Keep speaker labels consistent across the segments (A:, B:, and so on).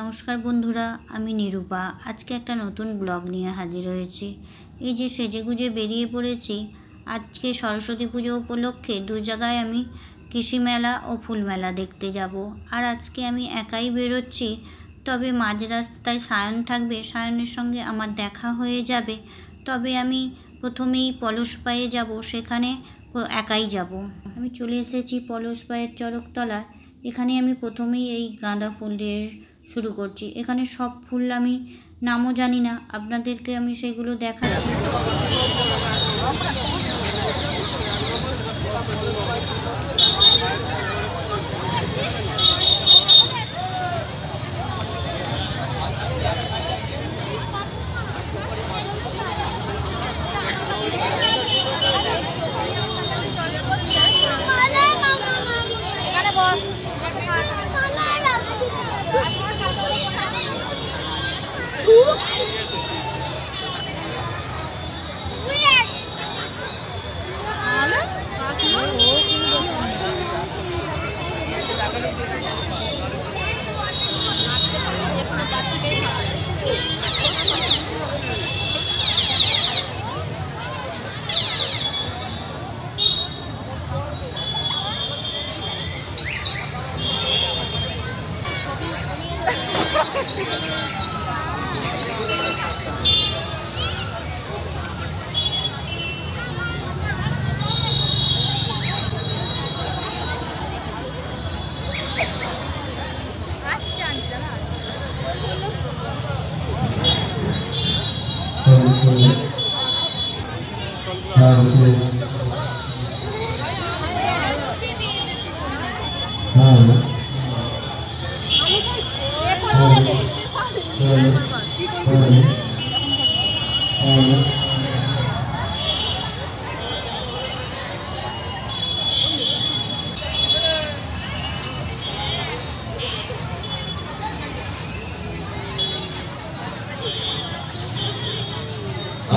A: নমস্কার বন্ধুরা, আমি নিরূপা। আজকে একটা নতুন ব্লগ নিয়ে হাজির হয়েছি। এই যে সেজেগুজে বেরিয়ে পড়েছি, আজকে সরস্বতী পুজো উপলক্ষে দু জায়গায় আমি কৃষি মেলা ও ফুল মেলা দেখতে যাব। আর আজকে আমি একাই বেরোচ্ছি, তবে মাঝ রাস্তায় সায়ন থাকবে, সায়নের সঙ্গে আমার দেখা হয়ে যাবে। তবে আমি প্রথমেই পলাশপায়ে যাব, সেখানে একাই যাব। আমি চলে এসেছি পলাশপায়ের চড়কতলা। এখানে আমি প্রথমেই এই গাঁদা ফুল দিয়ে শুরু করছি। এখানে সব ফুল আমি নামও জানি না, আপনাদেরকে আমি সেগুলো দেখাচ্ছি।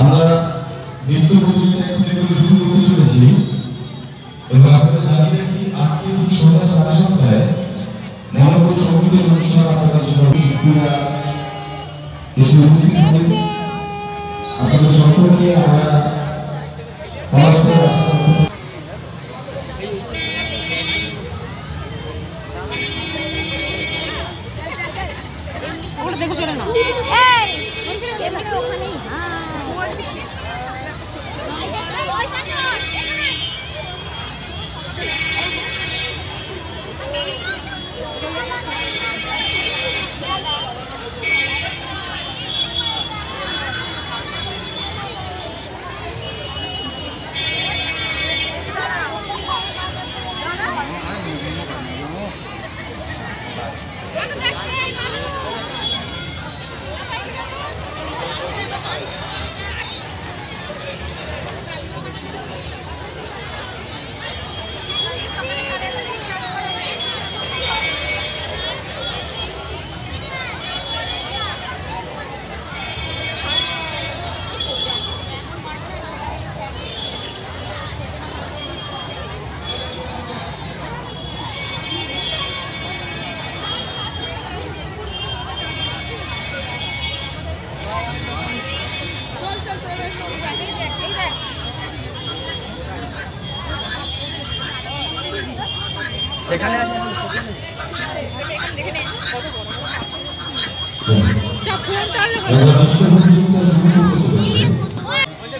B: আমরা নৃত্য প্রতিযোগিতা শুরু করতে চলেছি এবং আপনারা জানিয়ে রাখি আজকে ঠিক সন্ধ্যা 7:30টায় মনোবল সঙ্গীতের অনুষ্ঠান আপনাদের শিল্পীরা এসে উপস্থিত হবেন। আপনাদের সকলকে আমরা
C: দেখো চলে না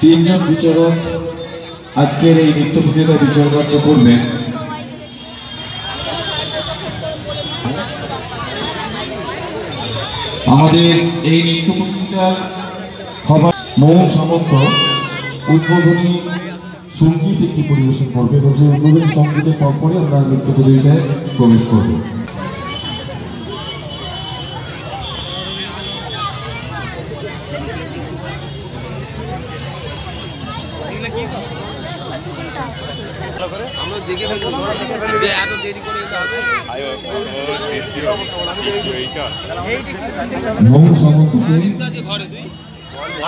B: তিনজন বিচারক আজকের এই নৃত্য প্রতিযোগিতা বিচারক করবেন। আমাদের এই নৃত্য প্রতিযোগিতা সভায় মৌ সামন্ত উদ্বোধনী সঙ্গীত একটি পরিবেশন করবে এবং সেই উদ্বোধনী সঙ্গীতের পরপরই আমরা নৃত্য প্রতিযোগিতায় প্রবেশ করব।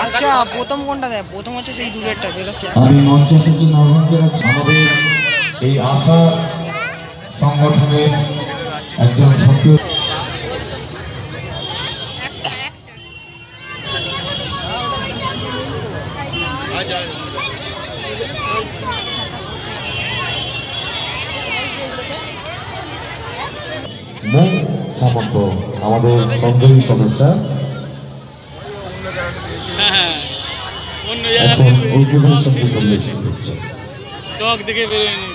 C: আচ্ছা, প্রথম কোনটা দেয়? প্রথম হচ্ছে সেই দূরেরটা যেটা
B: আমি মঞ্চে এসেছি আমাদের এই আশা সংগঠনের একজন সক্রিয় সামন্ত আমাদের সঞ্জয়ী সদস্য এখন উদ্বোধনী সঙ্গীত পরিবেশন করছে।
D: টক দেখে বেরোয়নি,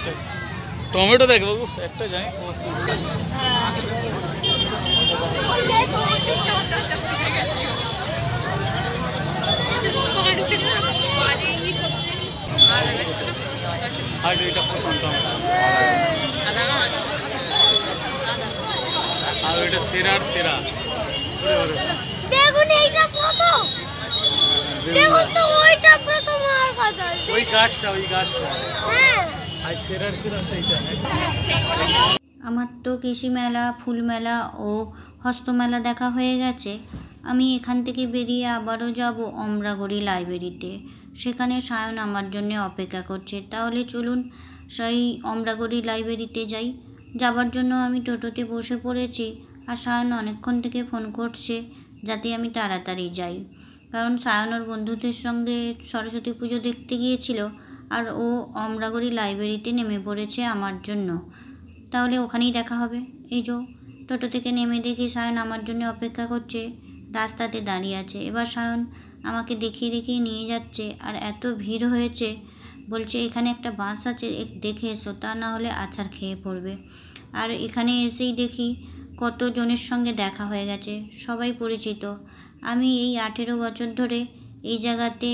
D: টমেটো দেখ বাবু একটা যাই। আর এটা প্রথম টমেটো আর এটা সেরার সেরা।
E: দেখুন এইটা প্রথম, দেখুন তো ওইটা প্রথম আর কথা
D: ওই গাছটা
E: হ্যাঁ
D: আর সেরার সেরা এইটা।
A: আমার তো কৃষি মেলা, ফুল মেলা ও হস্তমেলা দেখা হয়ে গেছে। আমি এখান থেকে বেরিয়ে আবারও যাব অমরাগড়ি লাইব্রেরিতে। সেখানে সায়ন আমার জন্য অপেক্ষা করছে। তাহলে চলুন সেই অমরাগড়ি লাইব্রেরিতে যাই। যাবার জন্য আমি টোটোতে বসে পড়েছি, আর সায়ন অনেকক্ষণ থেকে ফোন করছে যাতে আমি তাড়াতাড়ি যাই। কারণ সায়ন ওর বন্ধুদের সঙ্গে সরস্বতী পুজো দেখতে গিয়েছিল, আর ও অমরাগড়ি লাইব্রেরিতে নেমে পড়েছে আমার জন্য। তাহলে ওখানেই দেখা হবে। এই যে টোটো থেকে নেমে দেখি সায়ন আমার জন্য অপেক্ষা করছে, রাস্তাতে দাঁড়িয়ে আছে। এবার সায়ন আমাকে দেখিয়ে দেখিয়ে নিয়ে যাচ্ছে, আর এত ভিড় হয়েছে, বলছে এখানে একটা বাস আছে, দেখে এসো, তা না হলে আছাড় খেয়ে পড়বে। আর এখানে এসেই দেখি কতজনের সঙ্গে দেখা হয়ে গেছে, সবাই পরিচিত। আমি এই 18 বছর ধরে এই জায়গাতে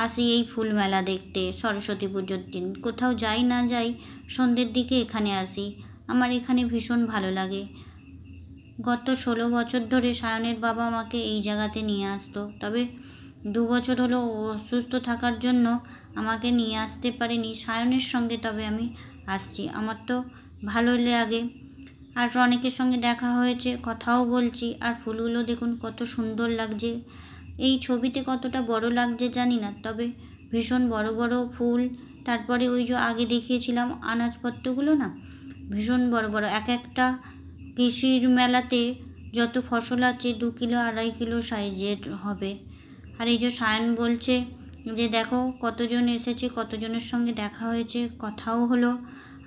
A: আসি এই ফুল মেলা দেখতে। সরস্বতী পুজোর দিন কোথাও যাই না যাই, সন্ধ্যের দিকে এখানে আসি। আমার এখানে ভীষণ ভালো লাগে। গত 16 বছর ধরে সায়নের বাবা আমাকে এই জায়গাতে নিয়ে আসতো, তবে 2 বছর হলো অসুস্থ থাকার জন্য আমাকে নিয়ে আসতে পারেনি সায়নের সঙ্গে, তবে আমি আসছি। আমার তো ভালো লাগে, আর অনেকের সঙ্গে দেখা হয়েছে, কথাও বলছি। আর ফুলগুলো দেখুন কত সুন্দর লাগছে। এই ছবিতে কতটা বড় লাগছে জানি না, তবে ভীষণ বড় বড় ফুল। তারপরে ওই যে আগে দেখিয়েছিলাম আনাজপত্রগুলো না, ভীষণ বড় বড়। এক একটা কৃষির মেলাতে যত ফসল আছে 2 কিলো 2.5 কিলো সাইজের হবে। আর এই যে সায়ন বলছে যে দেখো কতজন এসেছে, কতজনের সঙ্গে দেখা হয়েছে, কথাও হলো।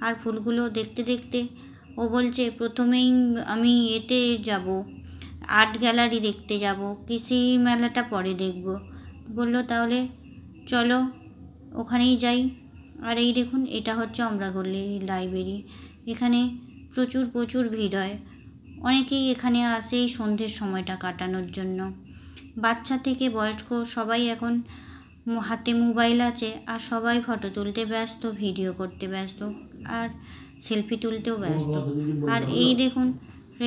A: আর ফুলগুলো দেখতে দেখতে ও বলছে প্রথমেই আমি এতে যাব, আর্ট গ্যালারি দেখতে যাব, কৃষি মেলাটা পরে দেখব। বললো তাহলে চলো ওখানেই যাই। আর এই দেখুন এটা হচ্ছে অমরাগড়ি লাইব্রেরি। এখানে প্রচুর ভিড় হয়। অনেকেই এখানে আসে এই সন্ধ্যের সময়টা কাটানোর জন্য। বাচ্চা থেকে বয়স্ক সবাই এখন হাতে মোবাইল আছে, আর সবাই ফটো তুলতে ব্যস্ত, ভিডিও করতে ব্যস্ত, আর সেলফি তুলতেও ব্যস্ত। আর এই দেখুন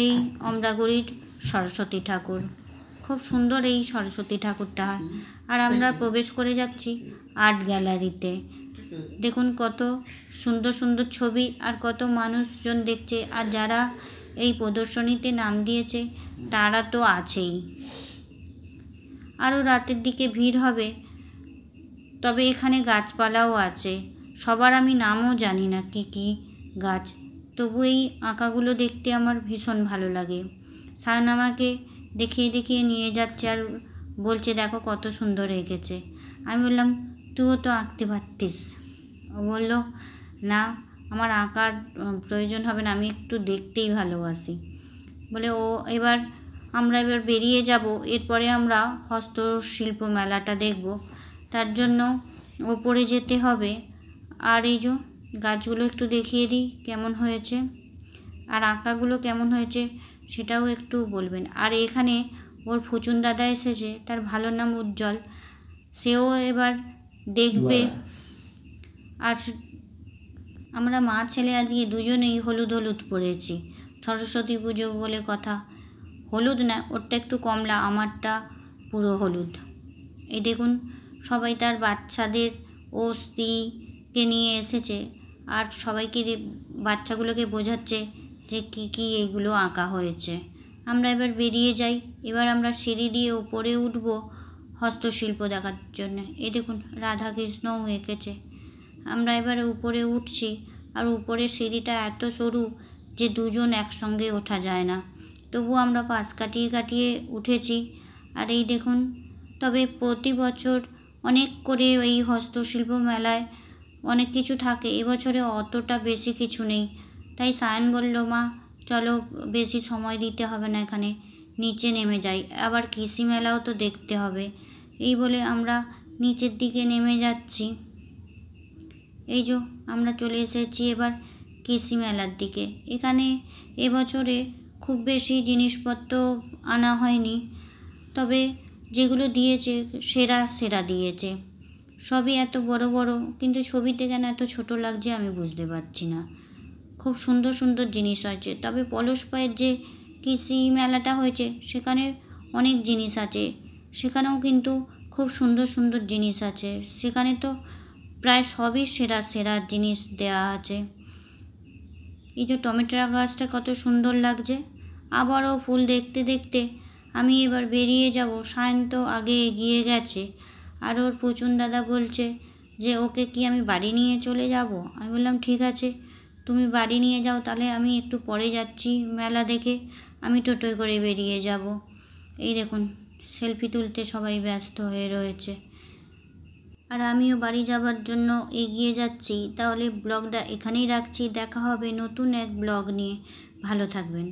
A: এই অমরাগড়ির সরস্বতী ঠাকুর, খুব সুন্দর এই সরস্বতী ঠাকুরটা হয়। আর আমরা প্রবেশ করে যাচ্ছি আর্ট গ্যালারিতে। দেখুন কত সুন্দর সুন্দর ছবি, আর কত মানুষজন দেখছে। আর যারা এই প্রদর্শনীতে নাম দিয়েছে তারা তো আছেই। আরও রাতের দিকে ভিড় হবে, তবে এখানে গাছপালাও আছে। সবার আমি নামও জানি না কি কি গাছ, তবু এই আঁকাগুলো দেখতে আমার ভীষণ ভালো লাগে। সায়ন আমাকে দেখিয়ে দেখিয়ে নিয়ে যাচ্ছে, আর বলছে দেখো কত সুন্দর এঁকেছে। আমি বললাম তুইও তো আঁকতে পারতিস। ও বললো না, আমার আঁকার প্রয়োজন হবে না, আমি একটু দেখতেই ভালোবাসি বলে। আমরা এবার বেরিয়ে যাব। এরপরে আমরা হস্তশিল্প মেলাটা দেখব, তার জন্য ওপরে যেতে হবে। আর এই যে গাছগুলো একটু দেখিয়ে দিই কেমন হয়েছে, আর আঁকাগুলো কেমন হয়েছে সেটাও একটু বলবেন। আর এখানে ওর ফুচুন দাদা এসেছে, তার ভালো নাম উজ্জ্বল, সেও এবার দেখবে। আর আমরা মা ছেলে আজকে দুজনেই হলুদ পরেছি, সরস্বতী পুজো বলে কথা। হলুদ না, ওরটা একটু কমলা, আমারটা পুরো হলুদ। এই দেখুন সবাই তার বাচ্চাদের ও স্ত্রীকে নিয়ে এসেছে, আর সবাইকে বাচ্চাগুলোকে বোঝাচ্ছে যে কী কী এইগুলো আঁকা হয়েছে। আমরা এবার বেরিয়ে যাই। এবার আমরা সিঁড়ি দিয়ে উপরে উঠব হস্তশিল্প দেখার জন্য। এই দেখুন রাধাকৃষ্ণও এঁকেছে। আমরা এবারে উপরে উঠছি, আর উপরে সিঁড়িটা এত সরু যে দুজন একসঙ্গে ওঠা যায় না, তবু আমরা পাশ কাটিয়ে উঠেছি। আর এই দেখুন, তবে প্রতি বছর অনেক করে এই হস্তশিল্প মেলায় অনেক কিছু থাকে, এবছরে অতটা বেশি কিছু নেই। তাই সায়ন বলল মা চলো বেশি সময় দিতে হবে না, এখানে নিচে নেমে যাই, আবার কৃষি মেলাও তো দেখতে হবে। এই বলে আমরা নিচের দিকে নেমে যাচ্ছি। এই যে আমরা চলে এসেছি এবার কৃষি মেলার দিকে। এখানে এবছরে খুব বেশি জিনিসপত্র আনা হয়নি, তবে যেগুলো দিয়েছে সেরা সেরা দিয়েছে। সবই এত বড় বড়, কিন্তু ছবিতে কেন এত ছোট লাগছে আমি বুঝতে পারছি না। খুব সুন্দর সুন্দর জিনিস আছে। তবে পলাশপাড়ের যে কৃষি মেলাটা হয়েছে সেখানে অনেক জিনিস আছে, সেখানেও কিন্তু খুব সুন্দর সুন্দর জিনিস আছে। সেখানে তো প্রায় সবই সেরা সেরা জিনিস দেওয়া আছে। এই যে টমেটো গাছটা কত সুন্দর লাগছে। আবারও ফুল দেখতে দেখতে আমি এবার বেরিয়ে যাব। সায়ন্ত আগে এগিয়ে গেছে, আর ওর পুচুন দাদা বলছে যে ওকে কি আমি বাড়ি নিয়ে চলে যাব। আমি বললাম ঠিক আছে, তুমি বাড়ি নিয়ে যাও, তাহলে আমি একটু পরে যাচ্ছি মেলা দেখে, আমি টোটোয় করে বেরিয়ে যাব। এই দেখুন সেলফি তুলতে সবাই ব্যস্ত হয়ে রয়েছে, আর আমিও বাড়ি যাবার জন্য এগিয়ে যাচ্ছি। তাহলে ব্লগটা এখানেই রাখছি, দেখা হবে নতুন এক ব্লগ নিয়ে। ভালো থাকবেন।